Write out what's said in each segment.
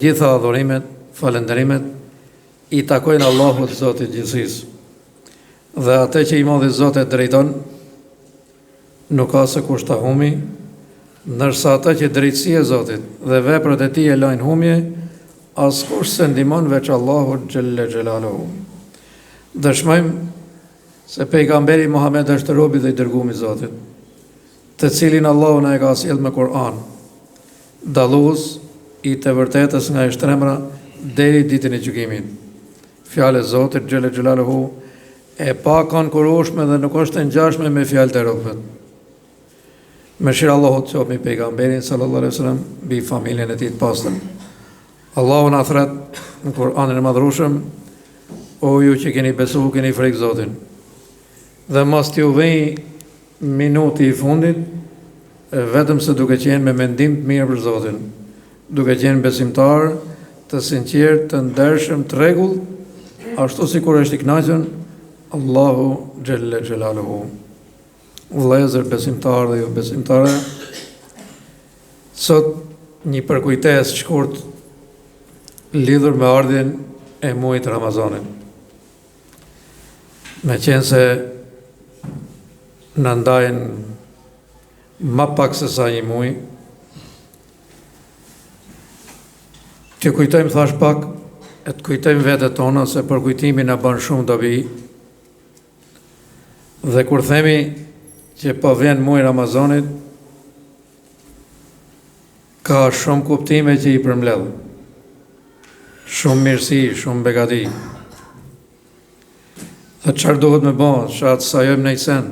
Gjitha adhurimet, falenderimet i takojnë Allahut Zotit gjithësisë. Dhe atë që i modhi Zotit drejton, nuk ka se kushta humi, ndërsa atë që drejtësia e Zotit dhe veprat e tij e lajnë humje, askush se ndihmon veç Allahut xhelle xhelaluhu. Dëshmojmë se pejgamberi Muhammed është robi dhe i dërguari i Zotit, të cilin Allahu na e ka sjellë me Kur'an, dallues i të vërtetës nga e shtremra deri ditën e gjykimit. Fjala e Zotit xhelle xhelaluhu e pa konkurrueshme dhe nuk është e ngjashme me fjalët e robëve. Mëshira Allahut qoftë mbi pejgamberin sallallahu alaihi wasallam, mbi familjen e tij të pastër. Allahu na thret në Kur'anin e madhrueshëm: o ju që keni besu, keni frikë Zotin. Dhe mos t'ju vej minuti i fundit, vetëm se duke qenë me mendim të mirë për Zotin, duke qenë besimtar, të sinqert, të ndershëm, të rregull, ashtu sikur është i kënaqur Allahu xhelle xhelaluhu. Vëllezër besimtar dhe jo besimtare, sot një përkujtesë shkurt lidhur me ardhjen e muajit Ramazanit. Me qenë se në ndajnë ma pak se sa një muaj, të kujtojmë thash pak, e të kujtojmë vetët tona, se për kujtimi në banë shumë dobi, dhe kur themi që po vjen muaji Ramazanit, ka shumë kuptime që i përmbledh, shumë mirësi, shumë begati. Dhe çfarë duhet me bërë, çfarë sajojmë në sen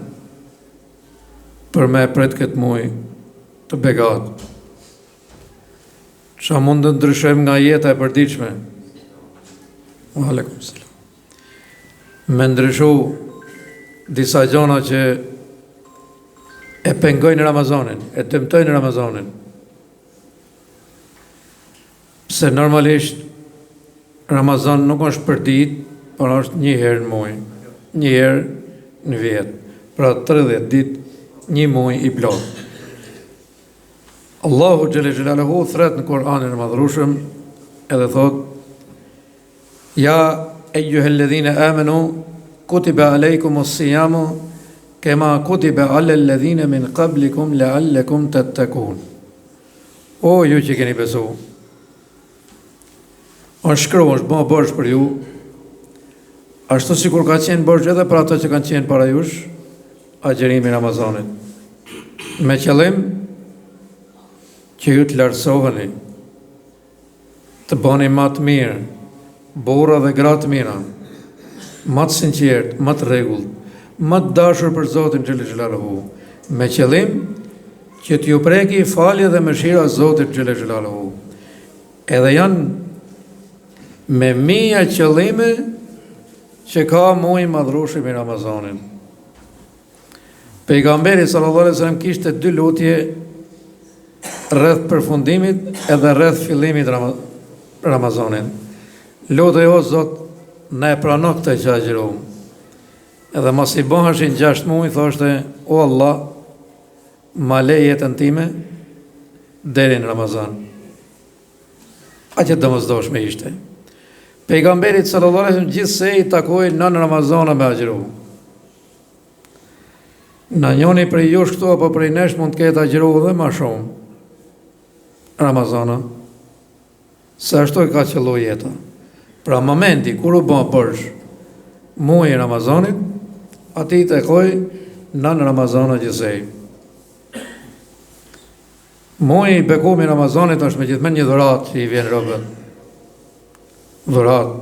për me pret këtë muaj të begat. Çfarë mund të ndryshojmë nga jeta e përditshme? Aleikum selam. Me ndryshu disa gjona që e pengojnë Ramazanin, e dëmtojnë Ramazanin. Pse normalisht Ramazan nuk është për ditë, por është një herë në muaj, një herë në vjet. Pra 30 ditë, një muaj i plot. Allahu xhelle xhelaluhu thret në Kur'anin e madhrueshëm edhe thot: ja eyyuhalladhina amanu kutiba alaykumus siyamu kema kutiba alal ladhina min qablikum la'allakum tattaqun. O ju që keni besu, është shkruar, është bërë borxh për ju, ashtu sikur ka qenë borxh edhe për ato që kanë qenë para jush, agjerimi i Ramazanit. Me qëllim që ju të lartësoheni, të bëni më të mirë, burra dhe gra të mira, më të sinqert, më të rregullt, më të dashur për Zotin xhelle xhelaluhu, me qëllim që t'ju preki falje dhe mëshira Zotit xhelle xhelaluhu. Edhe janë me mija qëllime që ka muaji i madhrueshëm i Ramazanit. Pejgamberi sallallahu alaihi wasallam kishte dy lutje rreth përfundimit edhe rreth fillimit Ramazanit. Lutë o Zot, na e prano këtë që agjëruam. Edhe mos i bëheshin 6 muaj, thoshte: o Allah, ma le jetën time deri në Ramazan. Aqë domosdoshme ishte. Pejgamberit sallallahu alaihi wasallam gjithsej i takoi në Ramazan me agjëru. Në njëni prej jush këtu apo prej nesh mund të ketë agjëru dhe ma shumë Ramazana, se ashtu e ka qëllu jeta. Pra momenti kur u bën borxh muaji i Ramazanit, ati të takoi në Ramazana gjithsej. Muaji i bekuar i Ramazanit është megjithëse një dhuratë që i vjen robëve. Dhuratë.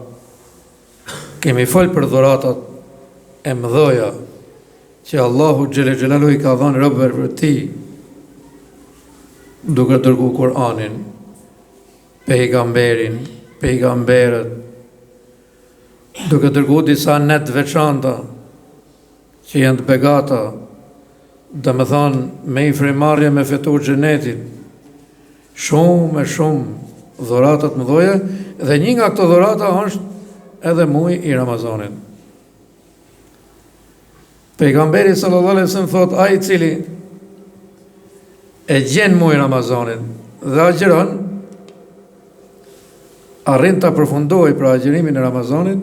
Kemi folë për dhuratat e mëdha që Allahu xhelle xhelaluhu i ka dhënë robëve për ti, duke dërguar Kur'anin, pejgamberin, pejgamberët, duke dërguar disa net të veçanta që janë të begata, dhe me thonë me i frimarje me fetur xhenetit, shumë dhuratat mëdha, dhe një nga këto dhurata është edhe muaji i Ramazanit. Pejgamberi sallallahu alaihi wasallam thot: ai i cili e gjen muajin Ramazanit dhe agjeron, arrin të përfundoj pra agjërimin e Ramazanit,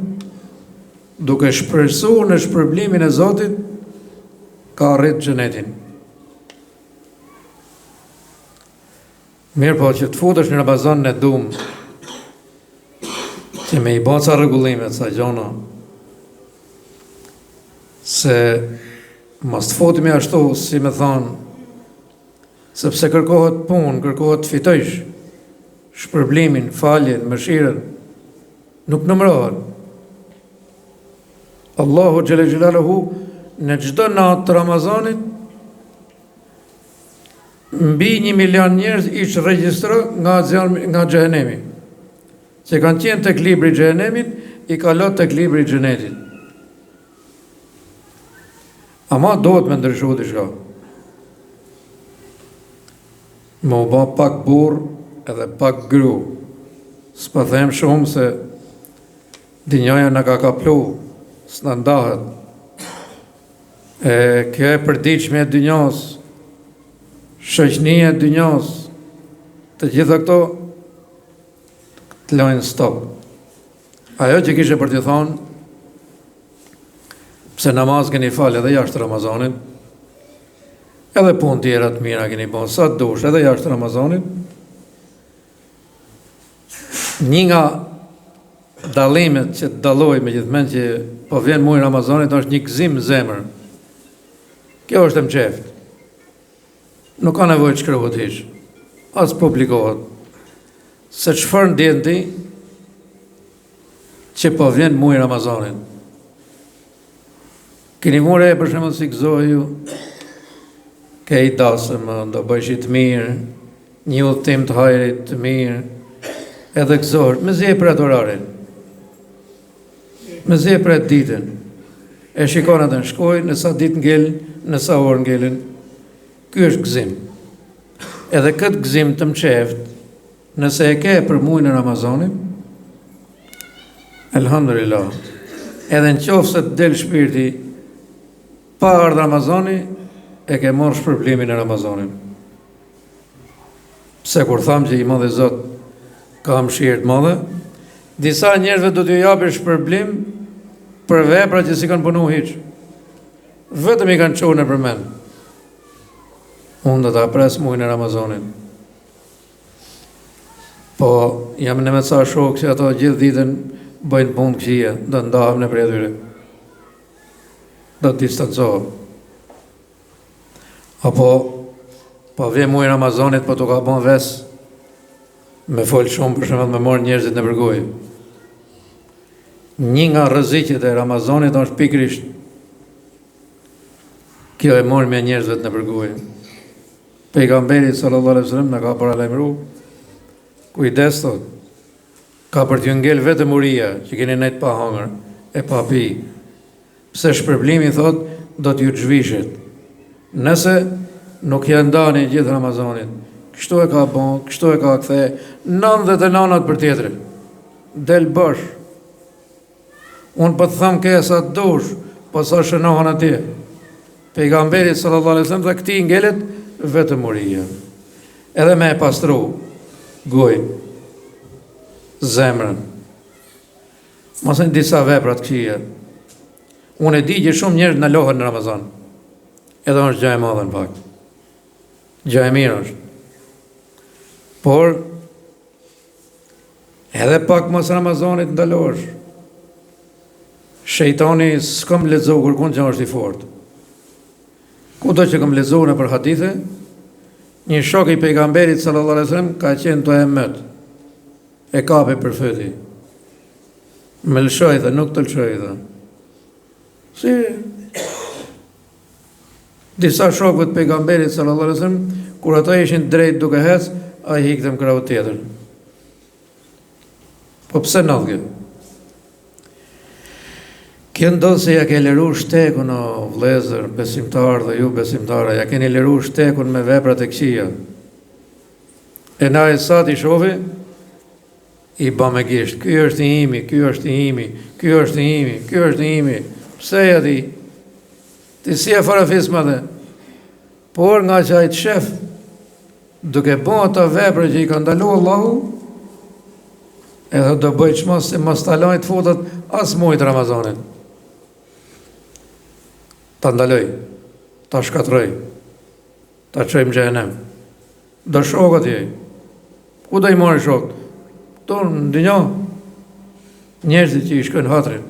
duke shpresuar në shpërblimin e Zotit, ka arrit xhenetin. Mirë po që të futesh në Ramazan në dum, që me i bo ca rregullimet, ca gjona, se mos të futemi ashtu, si me thonë, sepse kërkohet punë, kërkohet të fitojsh, shpërblimin, faljen, mëshirën, nuk numërohet. Allahu xhelle xhelaluhu në çdo natë të Ramazanit mbi 1 milion njerëz i regjistron nga xhenemi, që kanë qenë tek libri i xhenemit, i kalon tek libri i xhenetit. Ama dohet me ndryshu diçka. Më u bë pak burr edhe pak gru. S'pa them shumë se dinjoja na ka kaplu, s'na ndahet. Kjo e përditshme e dynjos, shoqënia e dynjos, të gjitha këto të lojnë stop. Ajo që kishe për t'i thonë, pse namaz keni falë edhe jashtë Ramazanit, edhe punë tjera të mira keni bën sa dush edhe jashtë Ramazanit, një nga dallimet që të dalloj me gjithmonë që po vjen muaj Ramazanit është një gëzim zemër. Kjo është e mqeft. Nuk ka nevojë të shkruhet hiç, as publikohet. Se çfarë ndjen ti që po vjen muaj Ramazanit. Keni more për shembull si gëzohë ju, ke i dasëm, do bëjsh të mirë, një udhtim të hajrit të mirë, edhe gëzohër, me zi e për atë orarin, me zi e për atë ditën, e shikon atë në shkoj, në sa ditë ngellin, në sa orë ngellin, ky është gëzim. Edhe këtë gëzim të mqeft, nëse e ke për muajin e Ramazanit, elhamdulillah, edhe në qoftë se të del shpirti, pa ardhur Ramazani, e ke marrë shpërblimin e Ramazanit. Pse kur thamë që i madhe Zot ka mëshirë të madhe, disa njerëzve do t'ju japë shpërblim për vepra që si kanë punu hiç. Vetëm i kanë çuar në përmend. Unë do ta pres muajin e Ramazanit. Po jam në mesa shok që ato gjithë ditën bëjnë punë këqija, do ndahem në prej atyre. Do të distancohem. Apo pa vjen muaj Ramazanit, po të ka bën ves me fol shumë për shembull me marr njerëzit në përgojë. Një nga rreziqet e Ramazanit është pikërisht kjo e marrë me njerëzve në përgojë. Pejgamberi sallallahu alaihi wasallam na ka paralajmëruar, kujdes thot, ka për t'ju ngel vetëm uria që keni nejt pa hangër e pa pi. Pse shpërblimi thot do t'ju zhvishet. Nëse nuk janë ndani gjithë Ramazanit, kështu e ka bon, kështu e ka kthe, 99 për tjetër, del bësh. Unë po të thëmë ke sa të dush, po sa shënohën atje. Pejgamberi sallallahu alaihi wasallam tha këti ngelet vetëm uria. Edhe me e pastru gojën, zemrën. Mos e disa vepra të këqija. Unë e di që shumë njerëz në lohen në Ramazan. Edhe është gjë e madhe në fakt. Gjë e mirë është. Por edhe pak mos Ramazanit ndalosh. Shejtani s'kam lexuar kërkon që është i fortë. Kudo që kam lexuar në për hadithe, një shok i pejgamberit sallallahu alaihi wasallam ka qenë të emet. E kapi për fëti. Me lëshoj dhe nuk të lëshoj dhe. Si disa shokët pejgamberit sallallahu alaihi wasallam, kur ata ishin drejt duke hec, ai hiktëm krau tjetër. Po pse ndodh? Kjo ndodh se ja ke liru shtekun o vëllezër, besimtar dhe ju besimtara, ja keni liru shtekun me veprat e këqija. E na e sa ti shofi, i ba me gisht, ky është i imi, ky është i imi, ky është i imi, ky është i imi. Pse ja ti? Ti si e farafis më dhe? Por nga që ajtë shef, duke bo ata vepra që i ka ndalu Allahu, Edhe do bëj çmos se mos ta laj të futet as muajt Ramazanit. Ta ndaloj, ta shkatroj, ta çojmë në xhenem. Do shokët jej. Ku do i marrë shokët? Këto në dynjë njerëzit që i shkojnë hatrin.